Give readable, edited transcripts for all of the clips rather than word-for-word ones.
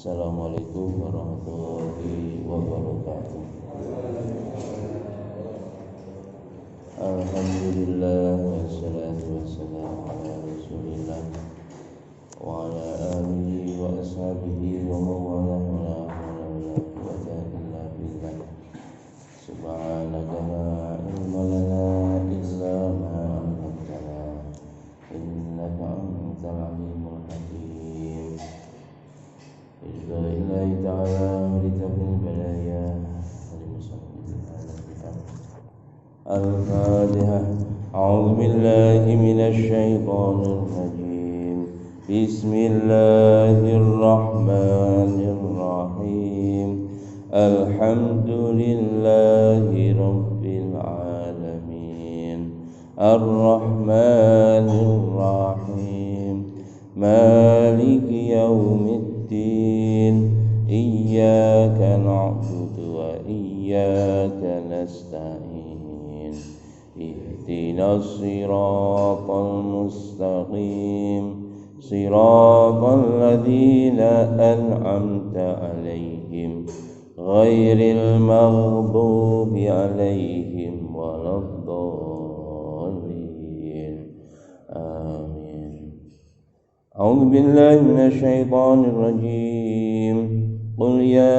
Assalamualaikum warahmatullahi wabarakatuh. Alhamdulillah wassalatu wassalamu ala Rasulillah wa ala alihi wa ashabihi wa mawalah wa la hawla wa la quwwata illa billah. Subhanaka la ilma lana illa ma 'allamtana innaka antal alimul hakim. Bismillahirrahmanirrahim. Ta'ala litafil balaya Al-Fatihah. A'udzu billahi minasy syaithanir rajim. Bismillahirrahmanirrahim. Alhamdulillahi rabbil alamin. Ar-Rahmanir Rahim. Maliki yaumiddin. Iyyaka na'budu wa iyyaka nasta'in. Ihdinas siratal mustaqim. Siratal ladzina an'amta 'alaihim ghairil maghdubi 'alaihim waladdallin. Amin. A'udzu billahi minasy syaithanir rajim. Qul ya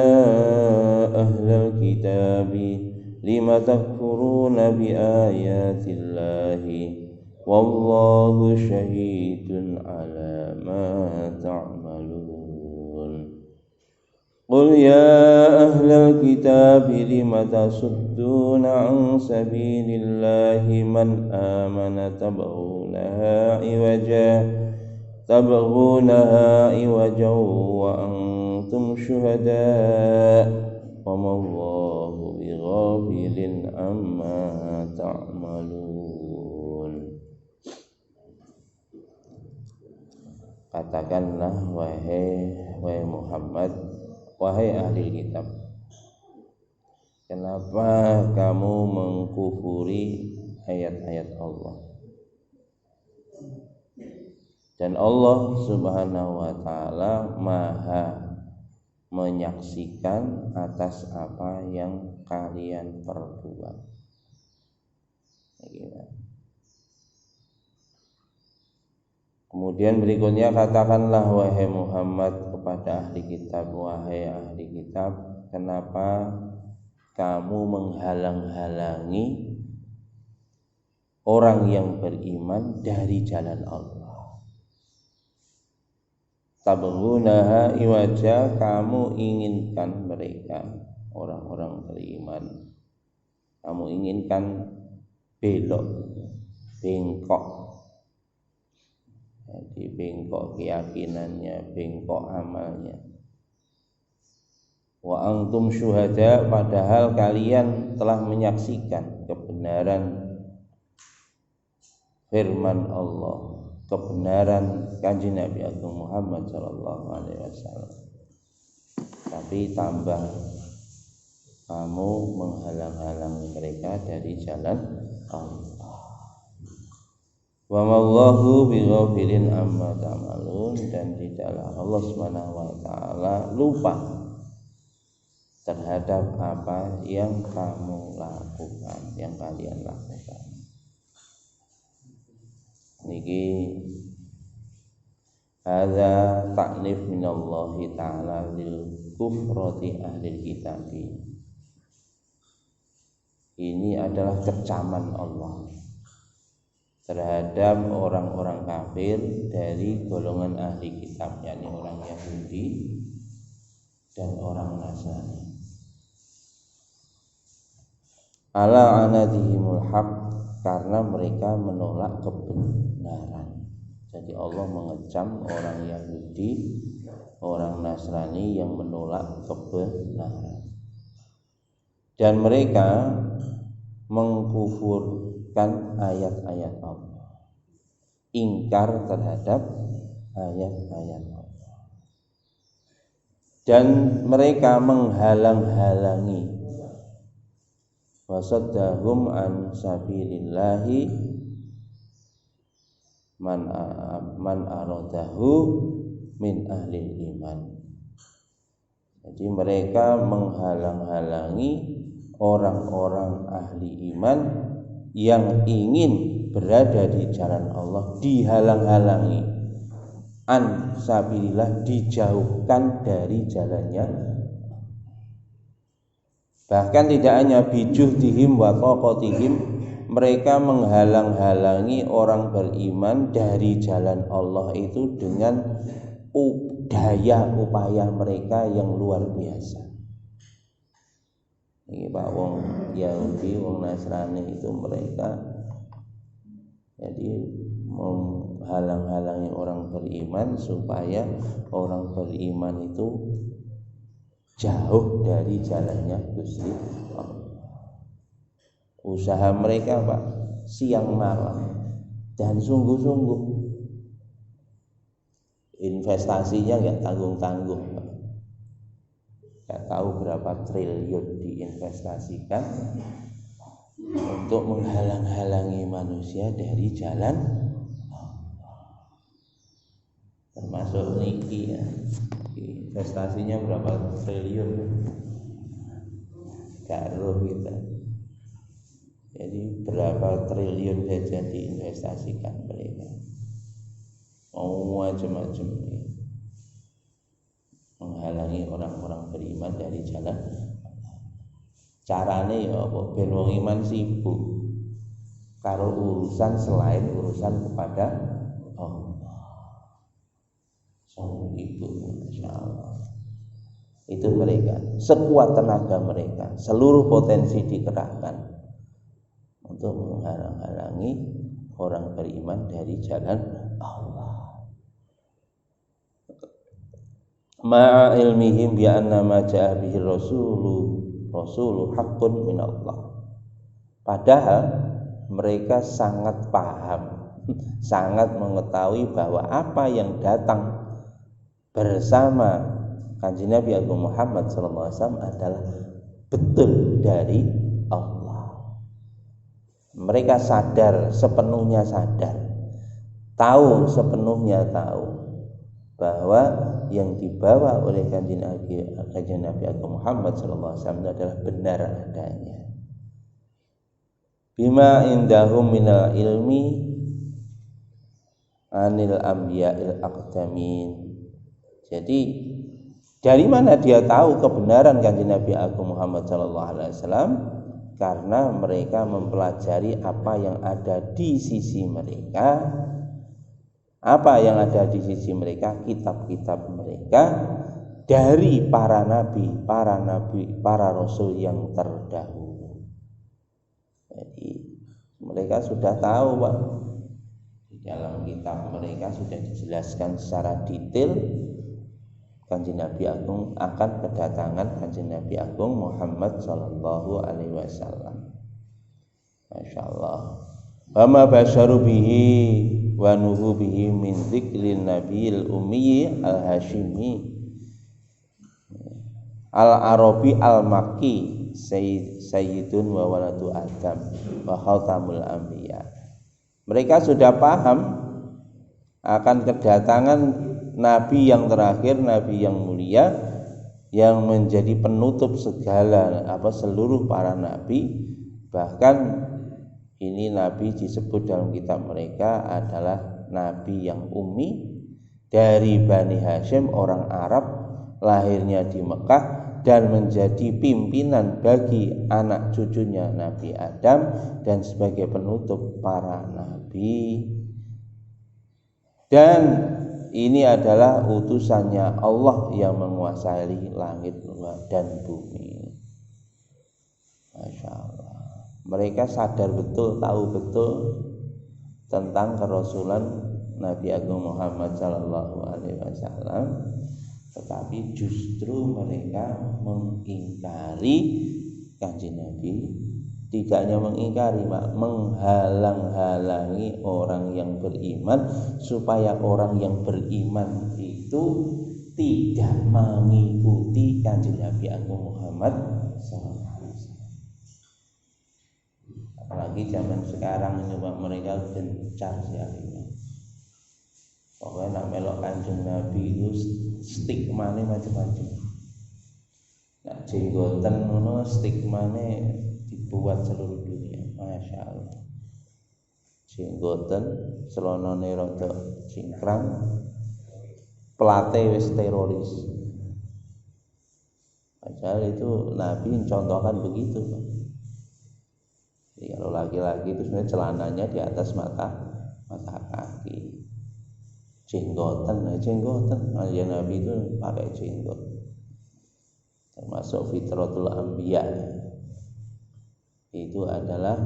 ahlal kitabi lima takfuruna bi ayatillahi wallahu syahidun ala ma ta'malun. Qul ya ahlal kitabi lima tasudduna an sabilillahi man amana tabghunaha iwaja wa antum syuhada wa mallahu bighafilin amma ta'malun. Katakanlah wahai Muhammad, wahai ahli kitab, kenapa kamu mengkufuri ayat-ayat Allah? Dan Allah Subhanahu wa ta'ala Maha menyaksikan atas apa yang kalian perbuat. Kemudian berikutnya, katakanlah wahai Muhammad kepada ahli kitab, wahai ahli kitab, kenapa kamu menghalang-halangi orang yang beriman dari jalan Allah? Tabghunaha iwaja, kamu inginkan mereka, orang-orang beriman, kamu inginkan belok, bengkok. Jadi bengkok keyakinannya, bengkok amalnya. Wa antum syuhada, padahal kalian telah menyaksikan kebenaran firman Allah, kebenaran kanjeng Nabi Agung Muhammad sallallahu alaihi wasallam. Tapi tambah kamu menghalang-halangi mereka dari jalan Allah. Wa mallahu bighafilin amma ta'malun, dan tidaklah Allah Subhanahu wa taala lupa terhadap apa yang kamu lakukan, yang kalian lakukan. Niki hadza ta'nif minallahi ta'ala lil kufrati ahli kitabi. Ini adalah kecaman Allah terhadap orang-orang kafir dari golongan ahli kitab, yakni orang Yahudi dan orang Nasrani. Ala anadihimul haq, karena mereka menolak kebenaran. Jadi Allah mengecam orang Yahudi, orang Nasrani yang menolak kebenaran. Dan mereka mengkufurkan ayat-ayat Allah, ingkar terhadap ayat-ayat Allah. Dan mereka menghalang-halangi, wasaddahum an sabilillahi man aradahu min ahli iman. Jadi mereka menghalang-halangi orang-orang ahli iman yang ingin berada di jalan Allah, dihalang-halangi, an sabilillah, dijauhkan dari jalannya. Bahkan tidak hanya bijuhdihim wa taqatihim, mereka menghalang-halangi orang beriman dari jalan Allah itu dengan daya upaya mereka yang luar biasa. Ini Pak, wong Yahudi, wong Nasrani itu mereka jadi menghalang-halangi orang beriman supaya orang beriman itu jauh dari jalannya Gusti Allah. Usaha mereka Pak, siang malam dan sungguh-sungguh, investasinya nggak tanggung-tanggung Pak. Nggak tahu berapa triliun diinvestasikan untuk menghalang-halangi manusia dari jalan Allah. Termasuk niki ya, investasinya berapa triliun, karo kita. Jadi berapa triliun saja diinvestasikan mereka, macam-macam ya, menghalangi orang-orang beriman dari jalan. Carane ya apa? Ben wong iman sibuk karo urusan selain urusan kepada Allah. Sibuk, masyaallah. Itu mereka, sekuat tenaga mereka, seluruh potensi dikerahkan untuk menghalang-halangi orang beriman dari jalan Allah. Ma'a ilmihim bi anna ma ja'a bihi rasulu haqqun min Allah. Padahal mereka sangat paham, sangat mengetahui bahwa apa yang datang bersama Kanjeng Nabi Agung Muhammad SAW adalah betul dari Allah. Mereka sadar, sepenuhnya sadar, tahu sepenuhnya tahu bahwa yang dibawa oleh Kanjeng Nabi Agung Muhammad SAW adalah benar adanya. Bima indahum minal ilmi anil anbiya'il aqdamin. Jadi dari mana dia tahu kebenaran Kanjeng Nabi Agung Muhammad SAW? Karena mereka mempelajari apa yang ada di sisi mereka. Apa yang ada di sisi mereka, kitab-kitab mereka dari para nabi, para rasul yang terdahulu. Jadi mereka sudah tahu Pak, di dalam kitab mereka sudah dijelaskan secara detail Kanjeng Nabi Agung, akan kedatangan Kanjeng Nabi Agung Muhammad sallallahu alaihi wasallam. Masyaallah. Wa ma basyaru bihi wa nuhu bihi min dzikrin nabiyil ummi al-hashimi al-arabi al-makki sayyidun wa waladu adam wa khatamul anbiya. Mereka sudah paham akan kedatangan Nabi yang terakhir, Nabi yang mulia, yang menjadi penutup segala seluruh para nabi. Bahkan ini Nabi disebut dalam kitab mereka adalah Nabi yang ummi dari Bani Hashim, orang Arab, lahirnya di Mekah dan menjadi pimpinan bagi anak cucunya Nabi Adam dan sebagai penutup para nabi. Dan ini adalah utusannya Allah yang menguasai langit dan bumi. Masya Allah. Mereka sadar betul, tahu betul tentang kerasulan Nabi Agung Muhammad Sallallahu Alaihi Wasallam, tetapi justru mereka mengingkari Kanjeng Nabi. Tidak hanya mengingkari, menghalang-halangi orang yang beriman supaya orang yang beriman itu tidak mengikuti Kanjeng Nabi Agung Muhammad SAW. Apalagi zaman sekarang ini Pak, mereka gencar sekali. Pokoknya nak melok Kanjeng Nabi itu stigmanya macam-macam. Nah, jenggoten ngono stigmane dibuat seluruh dunia. Masya Allah. Jenggoten celonane rada cingkrang, pelate wis teroris. Padahal itu Nabi mencontohkan begitu. Jadi kalau laki-laki itu sebenarnya celananya di atas mata kaki. Jenggoten, ya Nabi itu pakai jenggot. Termasuk fitratul anbiya. Itu adalah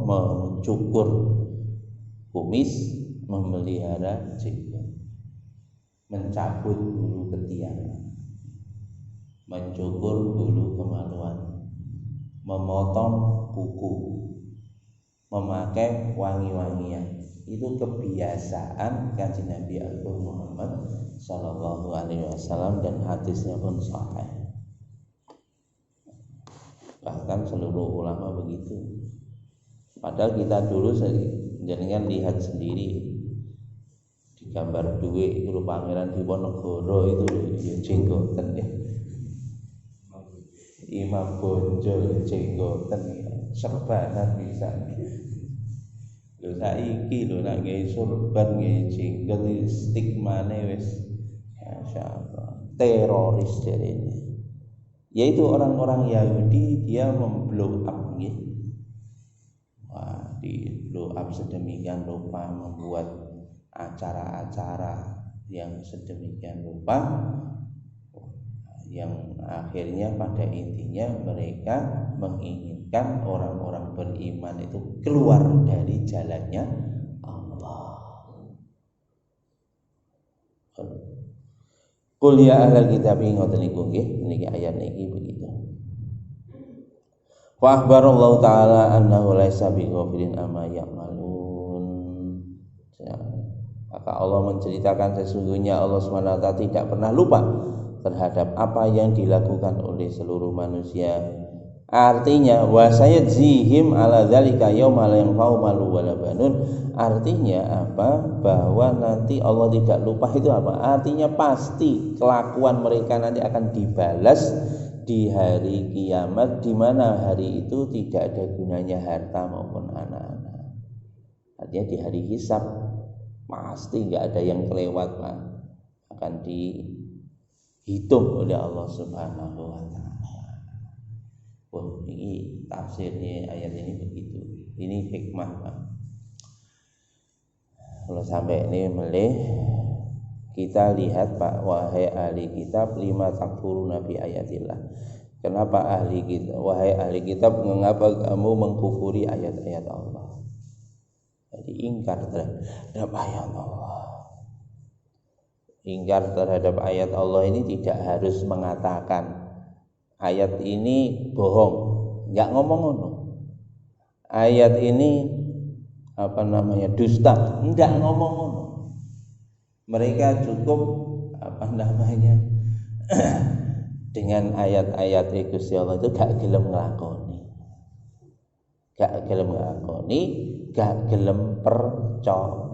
mencukur kumis, memelihara jenggot, mencabut bulu ketiak, mencukur bulu kemaluan, memotong kuku, memakai wangi-wangian. Itu kebiasaan Kanjeng Nabi Agung Muhammad Sallallahu Alaihi Wasallam, dan hadisnya pun sahih. Bahkan seluruh ulama begitu. Padahal kita dulu jangan lihat sendiri di gambar duit itu Pangeran Diponegoro itu ya jenggoten ya. Imam Bonjol jenggoten ya. Serbanan bisa. Lho saiki lho nek nggih surban nggih jenggot stigmane wis masyaallah teroris jarene. Yaitu orang-orang Yahudi, dia memblow up nggih. Wah, di blow up sedemikian rupa, membuat acara-acara yang sedemikian rupa yang akhirnya pada intinya mereka menginginkan orang-orang beriman itu keluar dari jalannya Allah. Qul ya ahlal kitab ngoten niku nggih, niki ayat niki begitu. Wa akhbarallahu taala annahu laisa bighafilin amma ya'malun. Maka Allah menceritakan sesungguhnya Allah SWT tidak pernah lupa terhadap apa yang dilakukan oleh seluruh manusia. Artinya wa sayadzihim ala dzalika yauma la yanfa'u malu wala banun. Artinya apa? Bahwa nanti Allah tidak lupa itu apa? Artinya pasti kelakuan mereka nanti akan dibalas di hari kiamat, di mana hari itu tidak ada gunanya harta maupun anak-anak. Artinya di hari hisab pasti nggak ada yang kelewat, Pak. Akan dihitung oleh Allah Subhanahu wa taala. Wah, ini tafsirnya ayat ini begitu. Ini hikmah, Pak. Kalau sampai ini meleh, kita lihat Pak, wahai ahli kitab, lima takfuruna bi ayatillah. Kenapa ahli kitab, wahai ahli kitab, mengapa kamu mengkufuri ayat-ayat Allah? Jadi ingkar terhadap ayat Allah. Ingkar terhadap ayat Allah ini tidak harus mengatakan ayat ini bohong, enggak ngomong ngono. Ayat ini dusta, enggak ngomong ngono. Mereka cukup dengan ayat-ayat Gusti Allah itu gak gelem nglakoni. Gak gelem nglakoni, gak gelem percaya.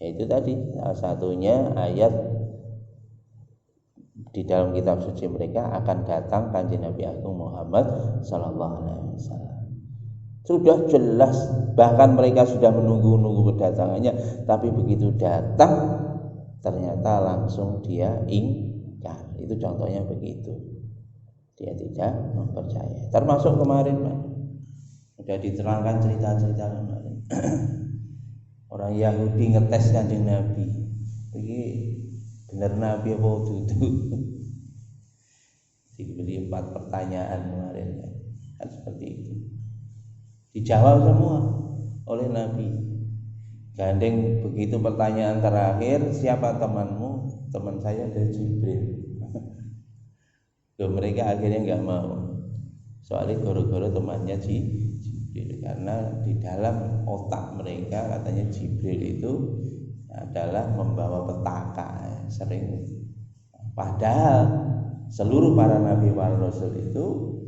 Itu tadi salah satunya ayat di dalam kitab suci mereka akan datang Kanjeng Nabi Agung Muhammad sallallahu alaihi wasallam. Sudah jelas, bahkan mereka sudah menunggu-nunggu kedatangannya, tapi begitu datang ternyata langsung dia ingkar. Itu contohnya begitu. Dia tidak mempercayai. Termasuk kemarin, Pak. Sudah diterangkan cerita-cerita kemarin. Orang Yahudi ngetes Kanjeng Nabi. Iki bener Nabi apa dudu? Diberi 4 pertanyaan kemarin kan seperti itu. Dijawab semua oleh Nabi. Gandeng begitu pertanyaan terakhir, siapa temanmu? Teman saya dari Jibril. Loh, mereka akhirnya nggak mau. Soalnya goro-goro temannya Jibril, karena di dalam otak mereka katanya Jibril itu adalah membawa petaka, sering. Padahal seluruh para nabi para rasul itu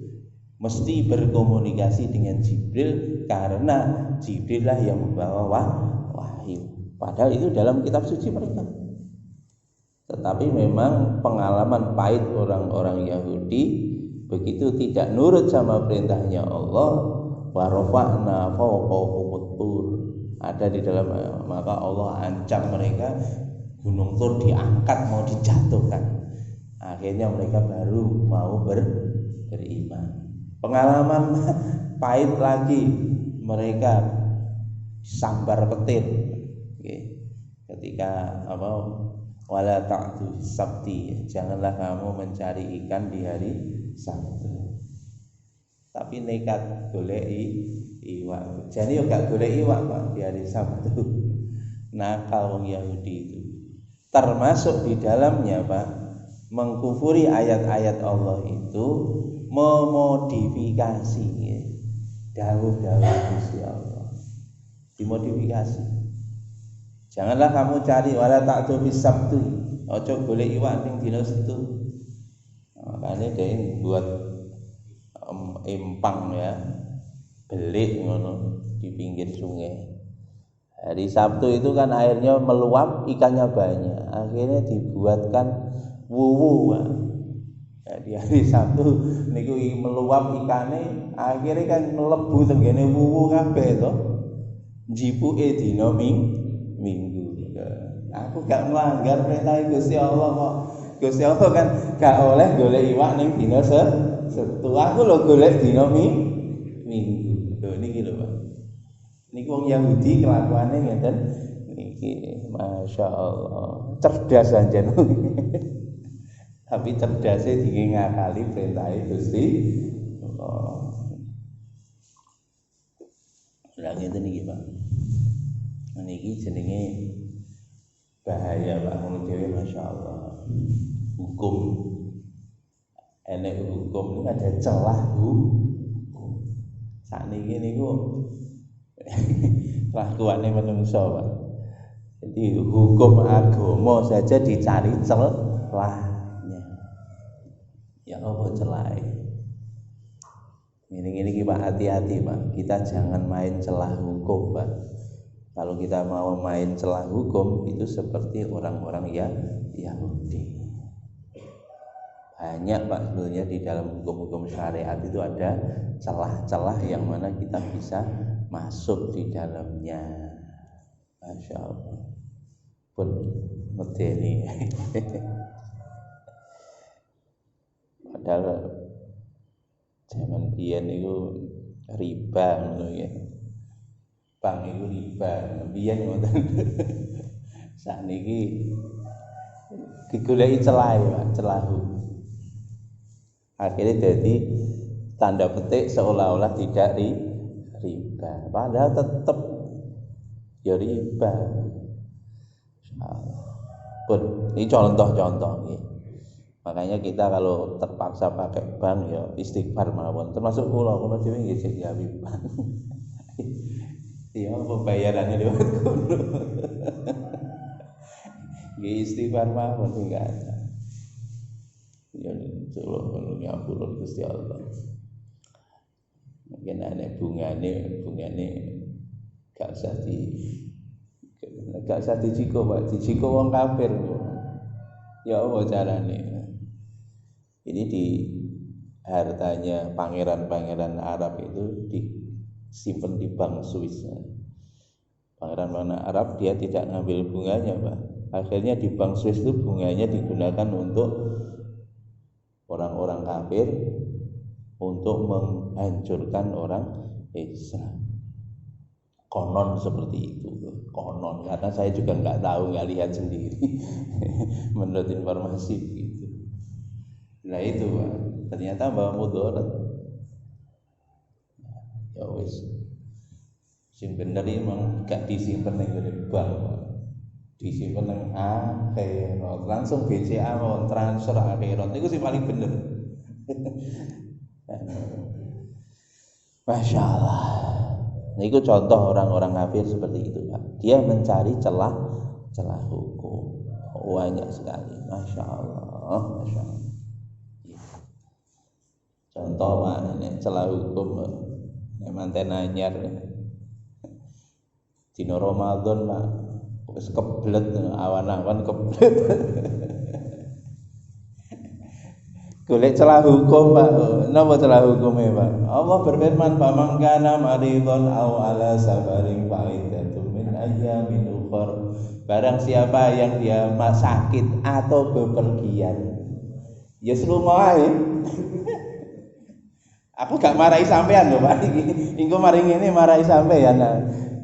mesti berkomunikasi dengan Jibril, karena Jibril lah yang membawa wahyu. Padahal itu dalam kitab suci mereka. Tetapi memang pengalaman pahit orang-orang Yahudi begitu tidak nurut sama perintahnya Allah, wa rafa'na fawqahumut tur, ada di dalam, maka Allah ancam mereka, gunung Tur diangkat mau dijatuhkan. Akhirnya mereka baru mau beriman. Pengalaman pahit lagi, mereka sambar petir. Ketika wala ta'tu sabti, janganlah kamu mencari ikan di hari Sabtu. Tapi nekat goleki iwak. Jadi yo gak golek iwak Pak di hari Sabtu. Nakal wong Yahudi itu. Termasuk di dalamnya Pak, mengkufuri ayat-ayat Allah itu, memodifikasi dawuh-dawuh Gusti Allah. Dimodifikasi. Janganlah kamu cari wala ta'tu bis sabtu. Ojo golek iwak ning dina Sabtu. Makanya dia buat empang ya, belik ngono di pinggir sungai. Hari Sabtu itu kan airnya meluap, ikannya banyak. Akhirnya dibuatkan wuwu. Nah, di hari Sabtu niku meluap ikane, akhirnya kan mlebu tenggene wuwu kabeh to. Jipuke dina Minggu. Aku gak melanggar perintah Gusti Allah kok. Gusti Allah kan gak oleh golek iwak ning dina Sabtu. Aku lho golek dina Minggu. Lho niki lho Pak. Niki wong Yahudi kelakuane ngeten niki, Masya Allah. Cerdas anjen. Tapi cerdasnya ngakali perintah Gusti Allah. Lah ngeten niki Pak. Niki jenenge bahaya Pak ngono dhewe, Masya Allah. Hukum enek hukum ini ada celah hukum. Sakniki niku kelakuane menungso Pak. Jadi hukum agama saja dicari celahnya. Ya apa celahnya? Ini Pak, hati-hati Pak. Kita jangan main celah hukum Pak. Kalau kita mau main celah hukum itu seperti orang-orang Yahudi. Banyak Pak sebenarnya di dalam hukum-hukum syariat itu ada celah-celah yang mana kita bisa masuk di dalamnya. Masya Allah. Pun medeni. Padahal zaman biyen itu riba ngono ya. Bang itu riba, biyen ngoten. Sakniki digoleki celah ya, celahu. Akhirnya jadi tanda petik seolah-olah tidak riba, padahal tetap ya riba. Pun ini contoh-contoh nih. Makanya kita kalau terpaksa pakai bank ya istighfar mawon. Termasuk kula dhewe nggih sing gawe bank. Iya, pembayarannya lewat kuno. Nggih istighfar mawon enggak ada. Ya coba ngapura Gusti Allah. Mungkin ana bungane gak usah dijiko Pak, dijiko wong kafir. Ya apa carane? Ini di hartanya pangeran-pangeran Arab itu disimpan di bank Swiss. Pangeran Arab dia tidak ngambil bunganya Pak. Akhirnya di bank Swiss itu bunganya digunakan untuk orang-orang kafir, untuk menghancurkan orang Islam. Konon seperti itu, konon, karena saya juga nggak tahu, nggak lihat sendiri. Menurut informasi gitu. Nah itu Pak, ternyata bawa mudarat. Ya wis, sing bener ini memang gak disimpan yang dari bank, disimpan yang akhirat, langsung BCA mau transfer akhirat, itu sih paling bener. Masya Allah. Nah, itu contoh orang-orang kafir seperti itu Pak. Dia mencari celah hukum banyak sekali. Masya Allah, Masya Allah. Contoh Pak, ini celah hukum manten anyar. Dino Ramadan Pak, Wis keblet awan-awan keblet. Golek celah hukum, Pak. Napa celah hukume, Pak? Allah berfirman, "Faman kana maridon aw ala safarin fa iddatun min ayyamin ukhra." Barang siapa yang dia sakit atau bepergian, ya lunga ae. Aku gak marahi sampean lho, Pak. Engko mari ngene marahi sampean.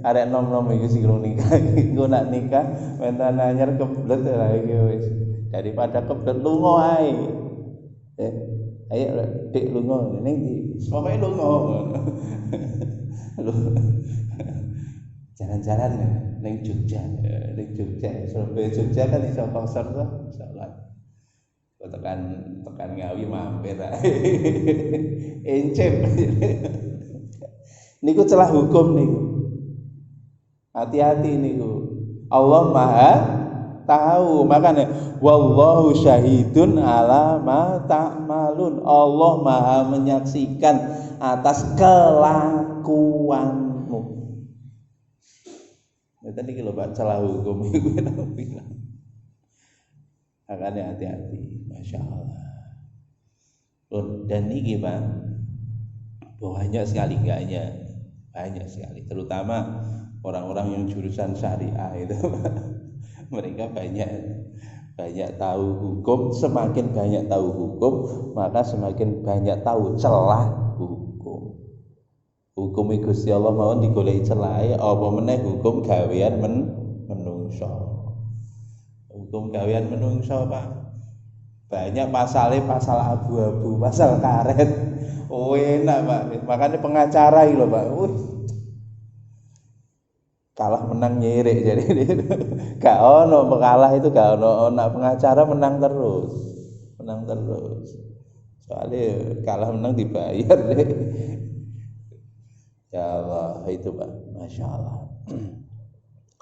Arek nom-nom iki sing nikah. Engko nak nikah mentan anyar keblet lah iki wis. Daripada keblet lunga ae. Ayo Dik lunga ning ndi? Pokoke lunga. Jalan-jalan ning Jogja, Surabaya Jogja kan iso konser to, insyaallah. Kok tekan Ngawi mampir ae. Encep. Niku celah hukum niku. Hati-hati niku. Allah Maha tahu, makanya wallahu syahidun ala ma ta'malun. Allah Maha menyaksikan atas kelakuanmu. Tadi kalau baca celah hukum itu makanya hati-hati, masya Allah. Dan ini Pak, banyak sekali terutama orang-orang yang jurusan syariah itu mereka banyak tahu hukum. Semakin banyak tahu hukum, maka semakin banyak tahu celah hukum. Hukum Gusti Allah mawon digoleki celahe apa meneh hukum gawean menungso. Hukum gawean menungso, Pak. Banyak pasal abu-abu, pasal karet. Oh enak, Pak. Makanya pengacara iki lho, Pak. Kalah menang nyirik jadi gak ono kalah itu gak ono. Nak pengacara menang terus. Soalnya kalah menang dibayar deh. Ya Allah, itu Pak, masya Allah.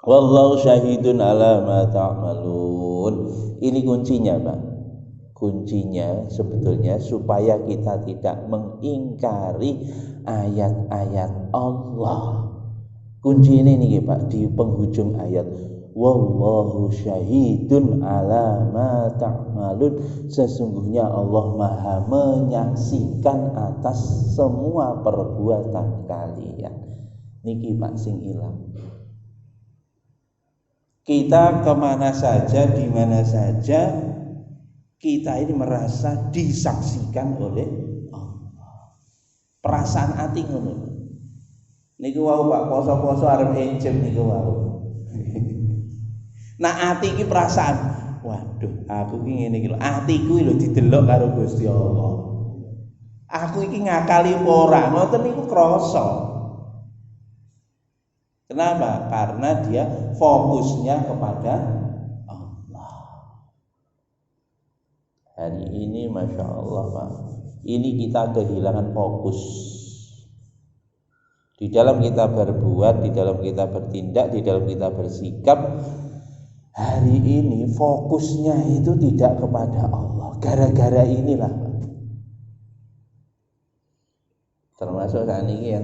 Wallahu syahidun ala ma ta'malun. Ini kuncinya, Pak. Kuncinya sebetulnya supaya kita tidak mengingkari ayat-ayat Allah. Kunci ini nih Pak di penghujung ayat. Wallahu syahidun ala ma ta'malun. Sesungguhnya Allah Maha menyaksikan atas semua perbuatan kalian. Niki Pak sing ilang. Kita kemana saja, di mana saja, kita ini merasa disaksikan oleh Allah. Perasaan hati ngono. Niku wau Pak poso-poso arep encem niku wau. Nah ati iki perasaan, waduh aku iki ngene iki lho, atiku lho didelok karo Gusti Allah. Aku iki ngakali apa ora, ngoten niku krasa. Kenapa? Karena dia fokusnya kepada Allah. Hari ini Masya Allah Pak, ini kita kehilangan fokus. Di dalam kita berbuat, di dalam kita bertindak, di dalam kita bersikap, hari ini fokusnya itu tidak kepada Allah. Gara-gara inilah, termasuk saat ini yang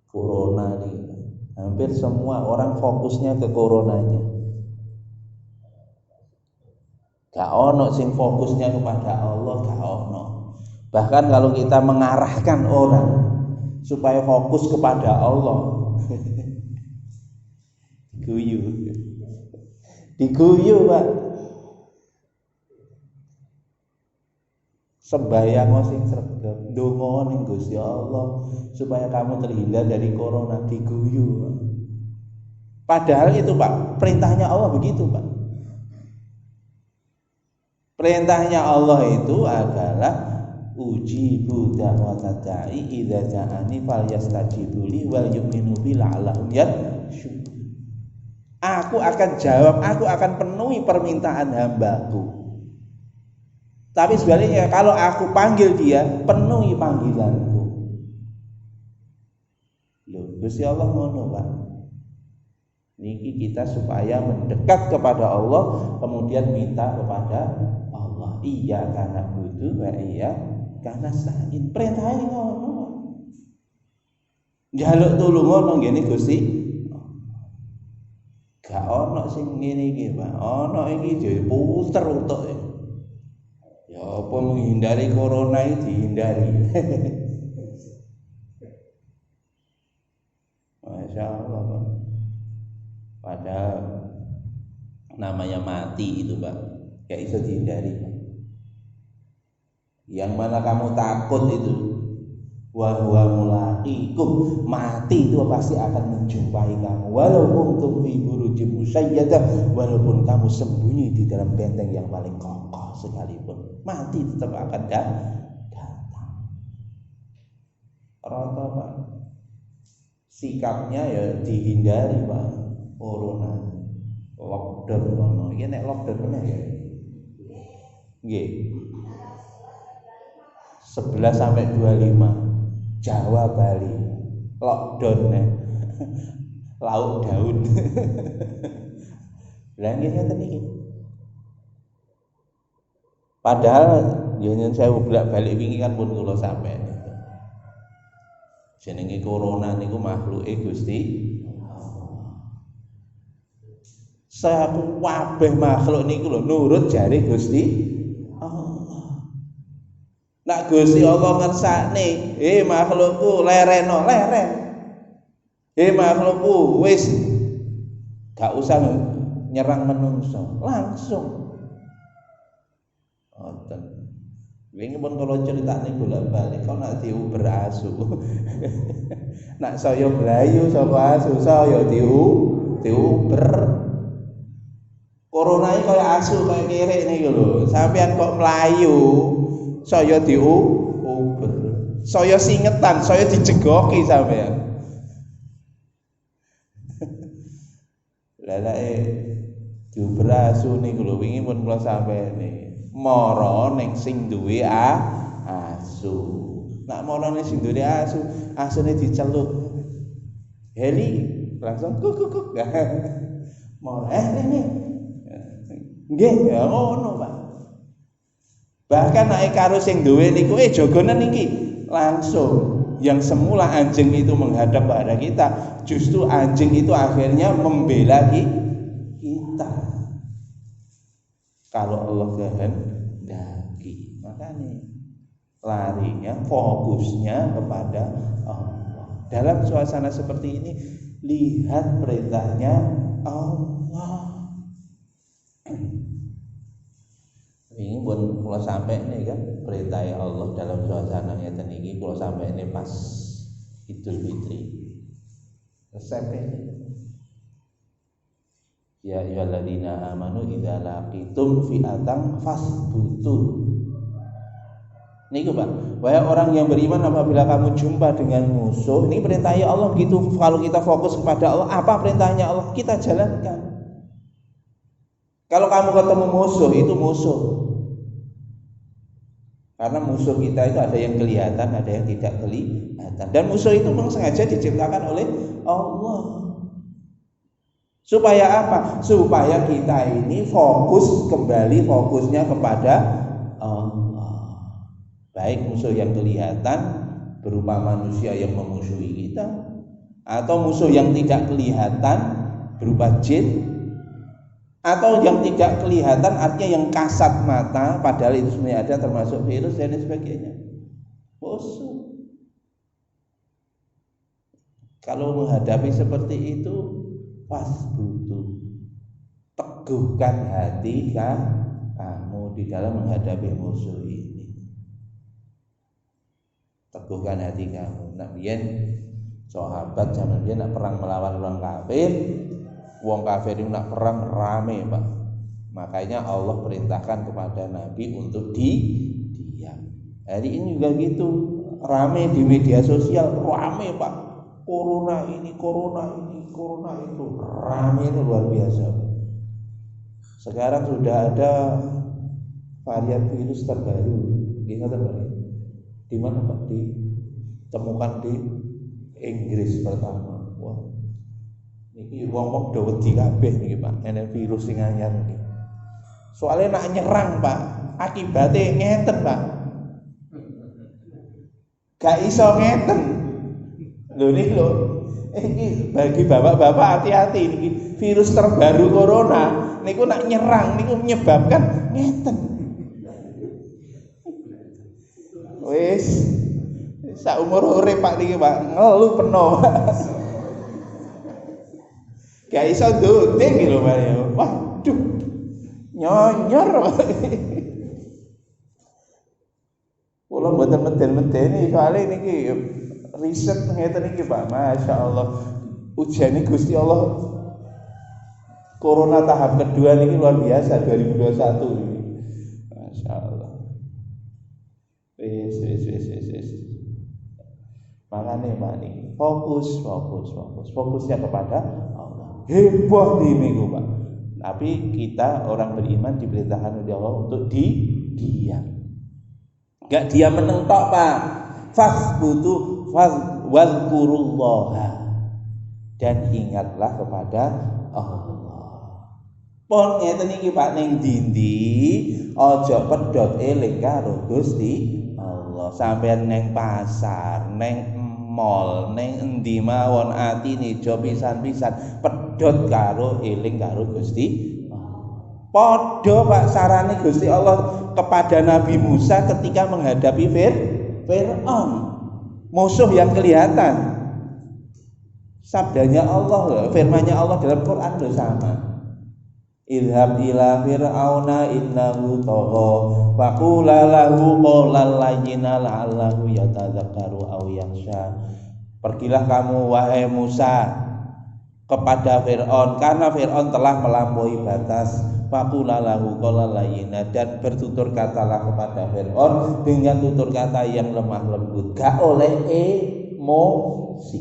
corona nih, hampir semua orang fokusnya ke coronanya. Gak ono sing fokusnya kepada Allah, gak ono. Bahkan kalau kita mengarahkan orang supaya fokus kepada Allah, diguyu Pak. Sembayang sing sregep, ndonga ning Gusti Allah supaya kamu terhindar dari corona, diguyu Pak. Padahal itu Pak, perintahnya Allah begitu Pak. Perintahnya Allah itu adalah ujibu da'watad da'i idza ja'ani falyastajibu li wal yu'minu bi la'allahum yarshudun. Aku akan jawab, aku akan penuhi permintaan hambaku. Tapi sebaliknya kalau aku panggil dia, penuhi panggilanku. Loh, Gusti Allah ngono, Pak. Niki kita supaya mendekat kepada Allah, kemudian minta kepada Allah. Iya karena butuh, iya karena sain. Perintahnya ngono. Njaluk tulung ngono ngene Gusti. Gak ono sing ngene iki, Pak. Ono iki diputer utuk. Ya apa menghindari corona iki dihindari. Masya Allah, Pak. Padahal namanya mati itu, Pak. Gak bisa dihindari, Pak. Yang mana kamu takut itu, wa huwa mulaqikum, mati itu pasti akan menjumpai kamu, walaupun kuntum fi burujim musayyadah, walaupun kamu sembunyi di dalam benteng yang paling kokoh sekalipun, mati tetap akan datang. Rata, Pak. Sikapnya ya dihindari, Pak. Corona, lockdown kono. Iki nek lockdown meneh ya. Nggih. 11 sampai 25 Jawa Bali lockdown nih. Laut daun. Lah nggih ngoten iki. Padahal yen saya bolak-balik wingi kan pun kula sampeyan. Jenenge corona niku makhluke Gusti Allah. Sakabeh makhluk niku lho nurut jare Gusti Allah. Nak Gusti Allah ngersakne, makhlukku lereno leren. Makhlukku wis gak usah nyerang menungso, langsung. Ngoten. Wingi pun kalau ceritane bolak-balik kok nak diuber asu. Nak saya blayu sapa asu, saya diuber. Corona iki kaya asu kaya kerek niki lho. Sampeyan kok mlayu, saya diuber. Saya singetan, saya dijegoki sampeyan. Lalake diuber asu niku lho wingi pun kula sampeyan niki. Mara ning sing duwe asu. Nak mara ning sing duwe asu, asune diceluk. Heli langsung kuk. Mara ini. Nggih, ya ngono, Pak. Bahkan nek karo sing duwe niku jogonen iki langsung yang semula anjing itu menghadap pada kita, justru anjing itu akhirnya membela kita. Kalau Allah kehendaki, makanya larinya, fokusnya kepada Allah. Dalam suasana seperti ini, lihat perintahnya Allah. Ini pun kalau sampai nih kan perintah Allah dalam suasana ngeten iki, kalau sampai ini pas Idul Fitri, resepnya. Ya ayyuhalladzina amanu idza laqitum fi'atan fasbutu. Niku Pak, wahai orang yang beriman apabila kamu jumpa dengan musuh, ini perintahnya Allah gitu. Kalau kita fokus kepada Allah, apa perintahnya Allah kita jalankan. Kalau kamu ketemu musuh, itu musuh. Karena musuh kita itu ada yang kelihatan, ada yang tidak kelihatan. Dan musuh itu memang sengaja diciptakan oleh Allah. Supaya apa? Supaya kita ini fokusnya kepada Allah. Baik musuh yang kelihatan berupa manusia yang memusuhi kita, atau musuh yang tidak kelihatan berupa jin, atau yang tidak kelihatan artinya yang kasat mata padahal itu sebenarnya ada, termasuk virus dan sebagainya. Musuh. Kalau menghadapi seperti itu, fasbutu, teguhkan hati kamu di dalam menghadapi musuh ini. Teguhkan hati kamu. Nak biyen sahabat zaman biyen nak perang melawan orang kafir, wong kafir itu nak perang rame, Pak. Makanya Allah perintahkan kepada Nabi untuk diam. Hari ini juga gitu, rame di media sosial, rame, Pak. Corona ini, corona itu, rame itu luar biasa. Sekarang sudah ada varian virus terbaru. Gimana Pak? Di mana Pak? Ditemukan di Inggris pertama. Wah, ini wong-wong udah wedi kabeh niki Pak. Ini virus sing anyar niki. Soalnya nak nyerang Pak, akibatnya ngeten Pak. Gak iso ngeten. Lho Ini bagi bapak-bapak hati-hati ini virus terbaru corona niku nak nyerang niku menyebabkan ngeten. Wis sak umur urip Pak niki Pak ngelu penuh. Gak iso nduding lho Pak. Waduh. Nyonyor. Kula mboten meden-medeni soalé niki riset ngeten iki Pak. Masya Allah. Ujane Gusti Allah. Corona tahap kedua niki luar biasa 2021 ini. Masya Allah. Wis. Makanya Pak nih fokusnya kepada Allah. Heboh di minggu Pak. Tapi kita orang beriman diperintahkan oleh Allah untuk diam. Enggak diam menentok Pak. Fasbutu wazkurullaha. Dan ingatlah kepada Allah. Pon ngeten iki Pak ning dindi aja pedhot eling karo Gusti Allah. Sampeyan ning pasar, ning mall, ning endi mawon atine jo pisan-pisan pedhot karo eling karo Gusti. Padha Pak sarane Gusti Allah kepada Nabi Musa ketika menghadapi Fir'aun, musuh yang kelihatan. Sabdanya Allah, firman-Nya Allah dalam Quran itu sama. Idhab ila fir'auna innahu tagha faqula lahu qawlan layyinan la'allahu yatadzakkaru aw yakhsha. Pergilah kamu wahai Musa kepada Fir'aun karena Fir'aun telah melampaui batas. Faqula lahu qawlan layyinan, dan bertutur katalah kepada Fir'aun dengan tutur kata yang lemah lembut, gak oleh emosi.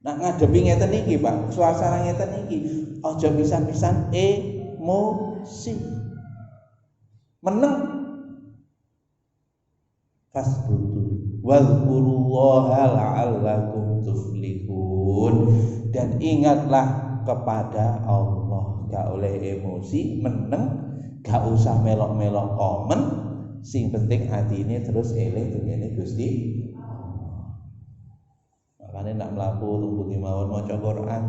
Nah ngadepi ngeten iki Pak, suasana ngeten iki aja pisan-pisan emosi. Meneng fasbutu wazkurullaha la'allakum tuflihun, dan ingatlah kepada Allah, gak oleh emosi, meneng, gak usah melok-melok komen, sing penting atine terus eling dene Gusti. Makanya nak melaku tunggu mawon maca Quran.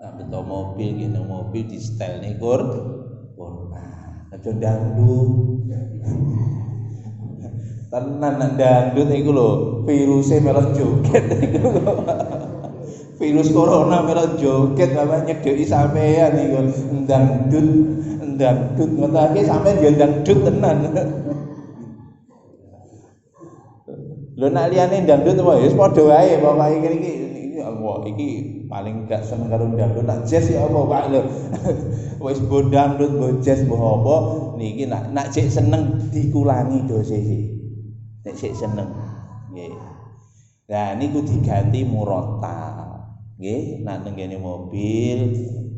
Nak beto mobil gini mobil di style nih Quran. Aja dangdut. Tenan nak dangdut iku lho, virusnya melok joget iku lho. Virus corona melok joget Bapak nyedeki sampean iku dangdut ngono iki sampean yo dangdut tenan. Lho nak liyane dangdut apa wis padha wae pokoke iki paling gak seneng karo dangdut. Nak jazz ya apa Pak lho. Wis mbok dangdut mbok jazz mbok apa niki nak cek seneng dikulangi dose iki. Nek cek seneng nggih. Lah niku diganti murotal. Nggih, nak nggene mobil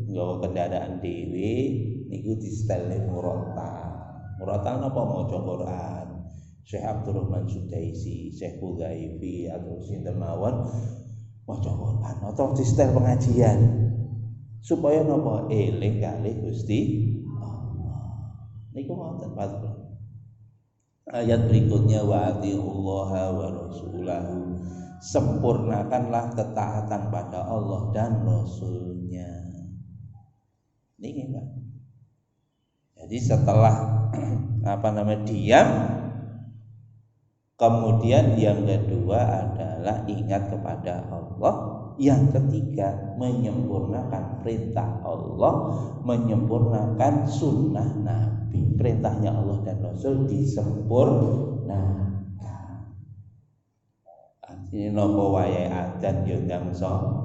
nggawa kendaraan dhewe niku di style murotal. Murotal napa maca Quran. Syekh Abdurrahman Sudaisi, Syekh Hudzaify atau sinten mawon maca Quran atau di style pengajian supaya napa eling kalih Gusti Allah. Niku wonten Pak. Ayat berikutnya wa atiullaha wa rasulahu, sempurnakanlah ketaatan pada Allah dan Rasulnya. Niki Pak. Jadi setelah diam, kemudian yang kedua adalah ingat kepada Allah. Yang ketiga menyempurnakan perintah Allah, menyempurnakan sunnah Nabi. Perintahnya Allah dan Rasul disempurnakan. Artinya nopo wayahe adzan yo ndang salat.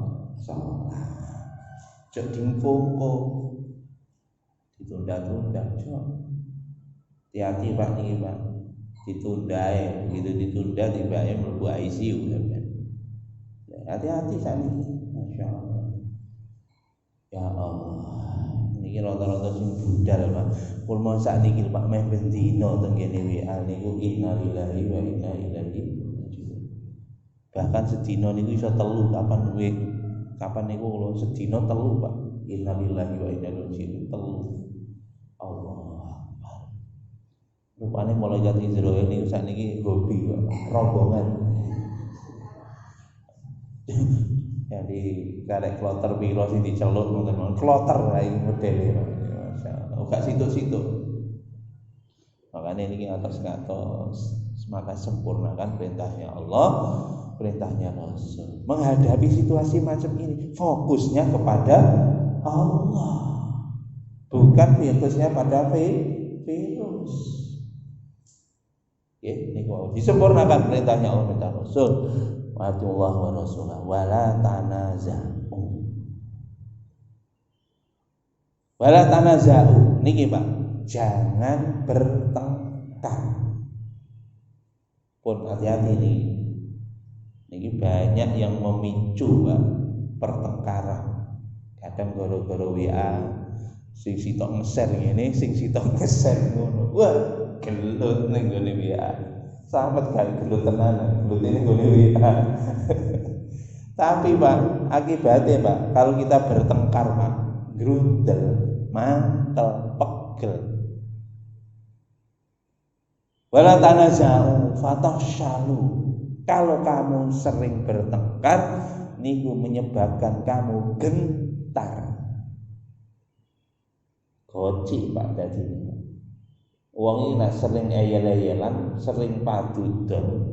Cek dingkoko ditunda-tunda cok. Hati-hati Pak niki Pak. Ditunda ya, begitu ditunda tiba-tiba mlebu ICU kan. Hati-hati sakniki. Masya Allah. Ya Allah. Niki rata-rata sing budal Pak. Kul mon sakniki Pak meh ben dina teng kene WA niku innalillahi wa inna ilaihi raji'un. Bahkan sedina niku iso telu kapan niku kula sedina telu Pak. Innalillahi wa inna ilaihi raji'un telu. Allah. Rupane malaikat Israil ini sakniki hobi rombongan. Jadi karek kloter piro sing dicelut ngoten kloter ae modele masyaallah gak situ-situ. Makanya ini ngatos-ngatos maka sempurnakan perintahnya Allah, perintahnya Rasul. Menghadapi situasi macam ini fokusnya kepada Allah, bukan fokusnya pada virus. Ya, ini disempurnakan perintahnya Allah, perintah Rasul. Wa'atullah wa rasulah wala tanaza'u niki Pak, jangan bertengkar. Pun hati-hati nih. Niki banyak yang memicu Pak pertengkaran. Kadang gara-gara WA sing sitok nge-share ngene, sing sitok nge-share ngono. Wah, gelut ning gone WA. Sampai gak gelut tenan, gelut ini gone WA. Tapi Pak, akibatnya Pak, kalau kita bertengkar Pak, grundel, mantel, pegel. Wala tanaza'u fatahsyalu. Kalau kamu sering bertengkar, niku menyebabkan kamu gentar. Gocik Pak dadi. Wong iki nek sering eyel-eyelan, sering padudon,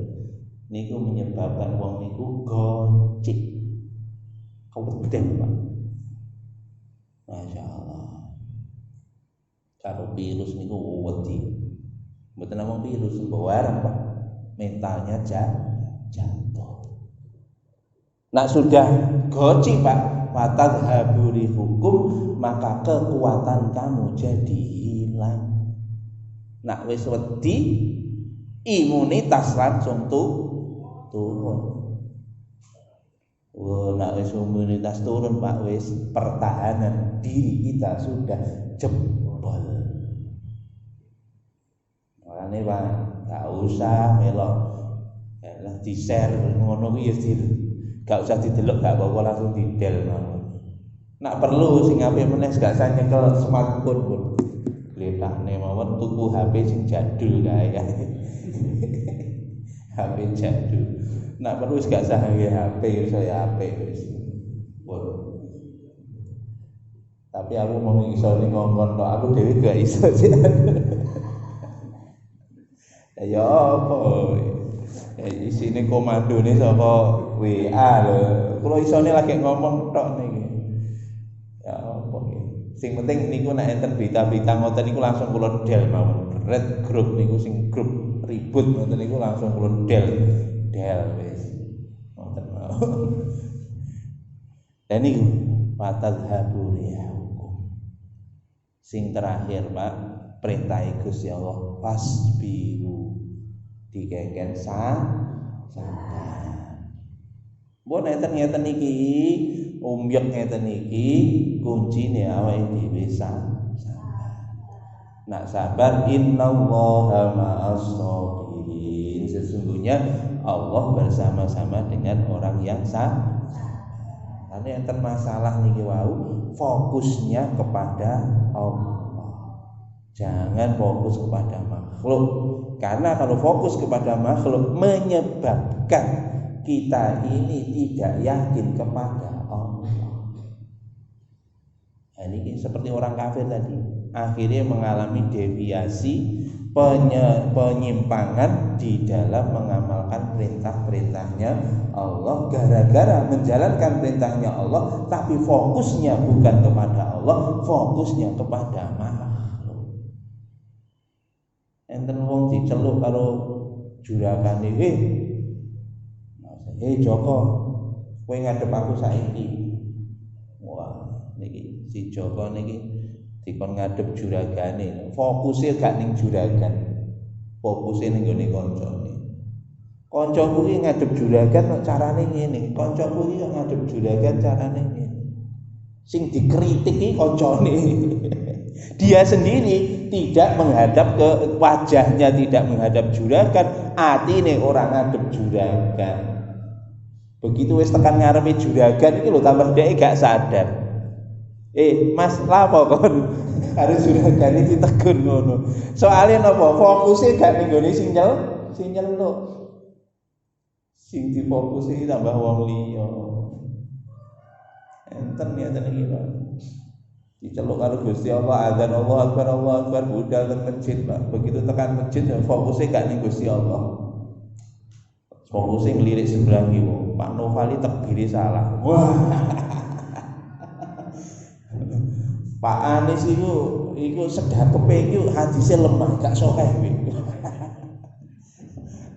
niku menyebabkan wong niku gocik. Keweden Pak. Masyaallah. Karo virus niku wedi. Mboten namung virus, mbawareng Pak. Mentalnya jatuh. Nak sudah gocik Pak, fatadhabu hukum, maka kekuatan kamu jadi hilang. Nak wis wedi, imunitas langsung turun. Nak wis imunitas turun Pak, wis pertahanan diri kita sudah jebol. Makane Pak, gak usah melok di-share ngono kuwi ya gak usah didelok, gak apa-apa langsung didel mawon. Nak perlu sing apik meneh gak usah nyekel smartphone pun. Letahne mawon tuku HP sing jadul kae. HP jadul. Nak perlu gak usah nggawe HP saya HP wis. Tapi aku mau iso ngomong tok, aku dhewe gak iso sih. Ya apa? Isine komandone saka WA lho. Kula isone lagi ngomong tok niki. Ya apa iki? Sing penting niku nek enten berita-berita ngoten niku langsung kula del mawon. Red group niku sing grup ribut ngoten niku langsung kula del wis. Ngoten mawon. Dan niku fatadhabu hukum. Sing terakhir Pak, perintah Gusti Allah fasbiru. Dikeken sabar. Mbok ngeten iki, umyek ngeten iki, kuncine awake dhewe sabar. Nak sabar, innallaha ma'as-sabirin. Sesungguhnya Allah bersama-sama dengan orang yang sabar. Karena enten masalah niki wau, fokusnya kepada Allah. Jangan fokus kepada makhluk. Karena kalau fokus kepada makhluk menyebabkan kita ini tidak yakin kepada Allah. Nah, ini seperti orang kafir tadi, akhirnya mengalami deviasi, penyimpangan di dalam mengamalkan perintah-perintahnya Allah. Gara-gara menjalankan perintahnya Allah, tapi fokusnya bukan kepada Allah, fokusnya kepada makhluk. Enten wong diceluk karo jurakane, Joko, kowe ngadep aku saiki. Wah, niki si Joko niki dikon ngadep juragane. Fokusnya gak ning juragan. Fokusnya ning gone kancane. Kancaku iki ngadep juragan kok carane ngene. Kancaku iki ngadep juragan carane ngene. Sing dikritik iki kancane. Dia sendiri tidak menghadap ke wajahnya, tidak menghadap juragan, atine orang ngadep juragan. Begitu wis tekan ngarepe juragan iki lho tambah dhek gak sadar. Mas lapo kon karo juragan iki tegur ngono. Soale napa? Fokuse gak ning gone sing nyeluk. Sing difokusi tambah wong liya. Enten ya iki, Pak. Diceluk karo Gusti Allah, azan Allah Akbar budal teng masjid, Pak. Begitu tekan masjid fokusnya gak ning Gusti Allah. Fokusnya ngelirik sebelah kiwa. Pak Novali tekbiri salah. Wah. Pak Anies iku sedakepe iku hadise lemah, gak sokeh kuwi.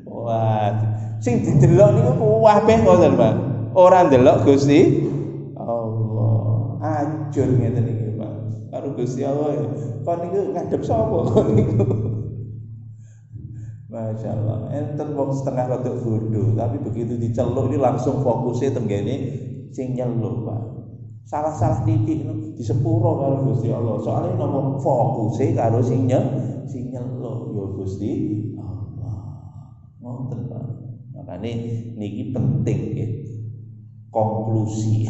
Wah, sing didelok niku kuwabeh ngoten, Pak. Ora ndelok Gusti Allah. Ajur ngeten iki, Pak. Karo Gusti Allah. Kon niku ngadep sapa kon niku? Masya Allah. Enten wong setengah rada bodoh, tapi begitu diceluk ini langsung fokusnya tenggene sing nyeluk, Pak. Salah-salah titik di sepuro karo Gusti Allah. Soalnya nomor fokusnya karo sing nyeluk ya Gusti Allah. Ngoten, Pak. Makanya niki penting ya. Konklusi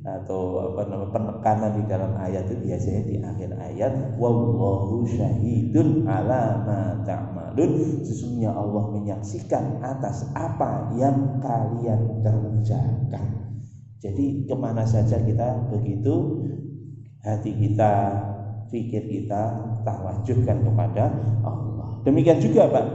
atau penekanan di dalam ayat itu biasanya di akhir ayat wallahu syahidun ala ma ta'malun, sesungguhnya Allah menyaksikan atas apa yang kalian kerjakan. Jadi kemana saja kita begitu hati kita, fikir kita tawajjuhkan kepada Allah. Demikian juga, Pak,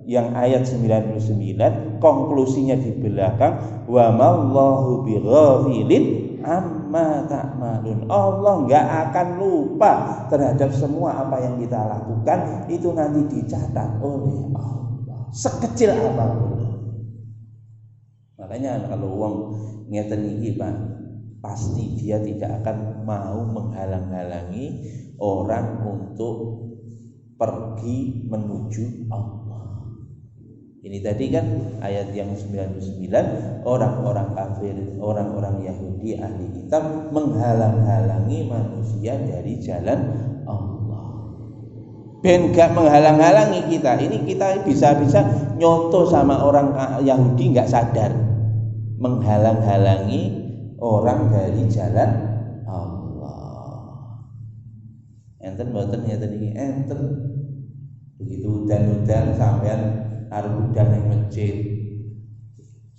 yang ayat 99 konklusinya di belakang wa mallahu bighafilin amma ta'malun. Allah enggak akan lupa terhadap semua apa yang kita lakukan, itu nanti dicatat oleh Allah sekecil apapun. Makanya kalau wong ngeten iki, Pak, pasti dia tidak akan mau menghalang-halangi orang untuk pergi menuju Allah. Ini tadi kan ayat yang 99, orang-orang kafir, orang-orang Yahudi ahli kitab menghalang-halangi manusia dari jalan Allah. Ben gak menghalang-halangi kita. Ini kita bisa-bisa nyontoh sama orang Yahudi gak sadar. Menghalang-halangi orang dari jalan Allah. Enten mboten ngeten iki, enten. Begitu udan-udan sampean arep udan ning masjid.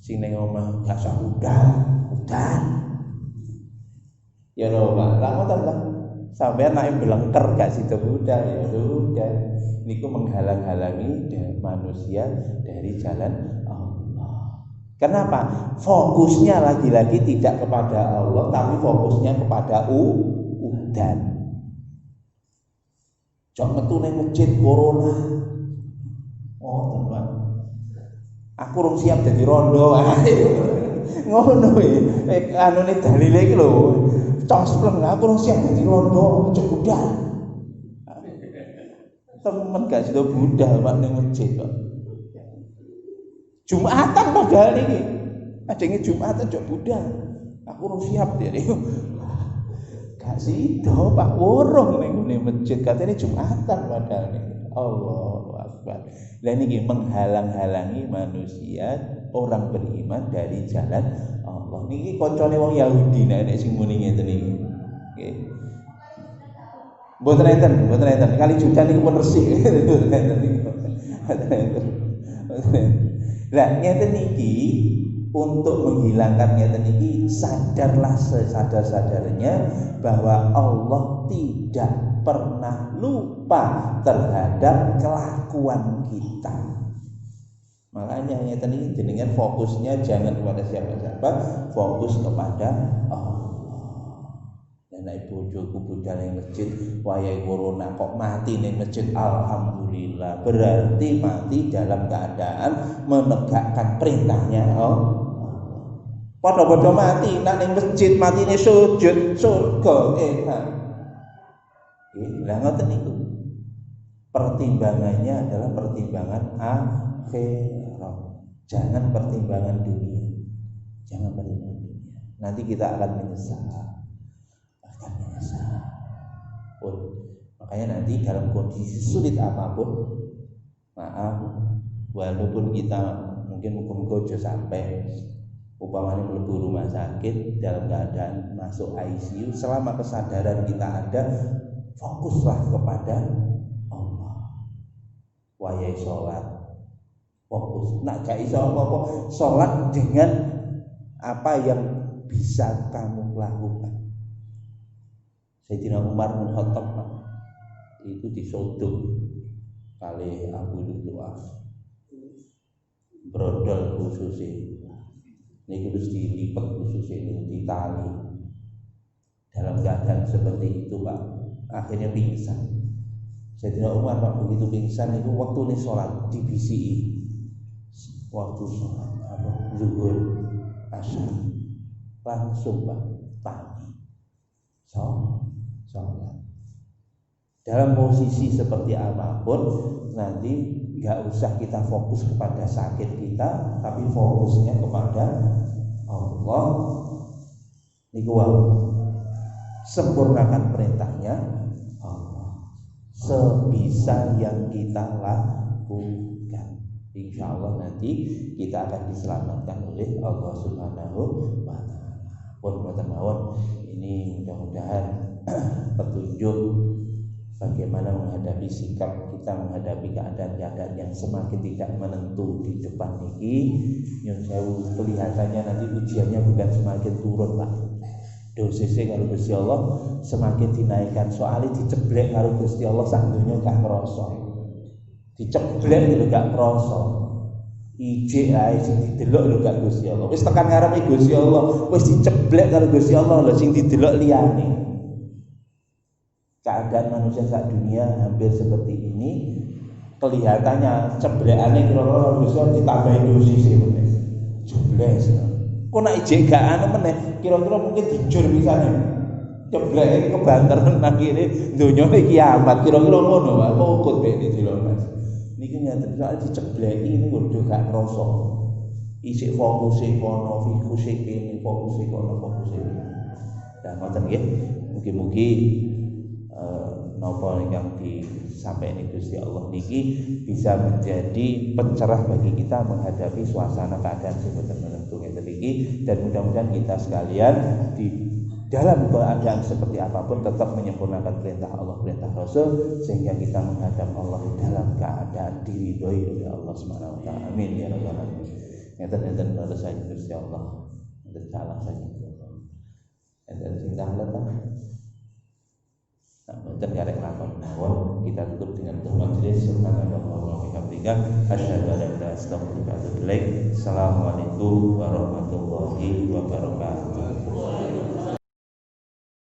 Sing ning omah gak usah udan. Ya lho, Pak. Lah ngoten ta. Sampeyan nek belengker gak sida udan ya udan. Niku menghalang-halangi manusia dari jalan Allah. Kenapa? Fokusnya lagi-lagi tidak kepada Allah, tapi fokusnya kepada udan. Jok metu ning masjid corona. Oh, teman. Aku rung siap jadi rondo. Ngono iki. Anune dalile iki lho. Cospleng, aku rung siap jadi rondo, ojo budal. Temen gak sida budal Pak ning masjid kok. Jumatan padahal iki. Ajenge Jumatan ojo budal. Aku rung siap jadi. Gak sida Pak urung ning masjid katene Jumatan padahal iki. Allahu Akbar. Lah niki menghalang-halangi manusia orang beriman dari jalan Allah. Niki koncone wong Yahudi nek sing muni ngeten iki. Nggih. Mboten enten. Kali judan niku pun resik. Lah ngeten iki untuk menghilangkan ngeten iki sadarlah sesadar-sadarnya bahwa Allah tidak pernah lupa terhadap kelakuan kita. Makanya ngeten iki jenengan fokusnya jangan kepada siapa-siapa, fokus kepada Allah. Dan nek bojoku budal ning masjid wayahe corona kok mati ning masjid, alhamdulillah, berarti mati dalam keadaan menegakkan perintahnya Allah. Padha-padha mati nek ning masjid matine sujud surga enak. Lah ngoten niku. Pertimbangannya adalah pertimbangan akhirat. Jangan pertimbangan dunia. Nanti kita akan menyesal. Makanya nanti dalam kondisi sulit apapun, maaf, walaupun kita mungkin muga-muga sampai umpamanya mlebu rumah sakit dalam keadaan masuk ICU, selama kesadaran kita ada, fokuslah kepada Allah. Wayai sholat, fokus. Nak gak iso apa-apa, sholat dengan apa yang bisa kamu lakukan. Sayyidina Umar bin Khattab itu disodok kali Abu Dudu'af brodol khususnya ini harus dilipat khususnya ini ditali dalam keadaan seperti itu Pak, akhirnya pingsan. Sayyidina Umar Pak begitu pingsan itu waktu ini sholat dibisi waktu sholat zuhur asar langsung Pak tani sholat dalam posisi seperti apapun nanti nggak usah kita fokus kepada sakit kita, tapi fokusnya kepada Allah. Niku sempurnakan perintahnya Allah sebisa yang kita lakukan. Insya Allah nanti kita akan diselamatkan oleh Allah Subhanahu wa Ta'ala. Pun ini mudah-mudahan petunjuk bagaimana menghadapi sikap kita menghadapi keadaan-keadaan yang semakin tidak menentu di depan ini. Yang saya kelihatannya nanti ujiannya bukan semakin turun Pak, dosisnya kalau Gusti Allah semakin dinaikkan, soalnya diceblek kalau Gusti Allah sak dunya gak krasa, diceblek lho gak krasa, ijek ae sing didelok lho gak Gusti Allah, wis tekan ngarepe Gusti Allah wis diceblek karo Gusti Allah lho sing didelok liyane. Keadaan manusia saat dunia hampir seperti ini, kelihatannya ceblekannya kira-kira bisa ditambahin dosis meneh. Jebles. Kok nek ijek gak anu meneh, kira-kira mungkin dijur misalnya. Cebleke kebanter nang kene donyane kiamat, kira-kira ngono Pak. Pokok iki dilok Mas. Niki ngaten soal dicebleki niku lho gak krasa. Isik fokuse kono, fikuse kene, fokuse kono, fokuse kene. Dan ngoten nggih. Mugi-mugi napa ingkang disampaikan Gusti Allah niki bisa menjadi pencerah bagi kita menghadapi suasana keadaan seperti menentu ngeten iki, dan mudah-mudahan kita sekalian di dalam keadaan seperti apapun tetap menyempurnakan perintah Allah, perintah Rasul, sehingga kita menghadap Allah dalam keadaan diridhoi oleh Allah Subhanahu wa Ta'ala. Amin ya rabbal alamin. Ngeten-ngeten terus saja Gusti Allah. Ngeten salah saja. Ngeten sing taala dan garek lakon mawon kita tutup dengan doa majelis. Subhanallah wa bihamdika asyhadu an la ilaha illa anta astaghfiruka wa atubu ilaik. Assalamualaikum warahmatullahi wabarakatuh.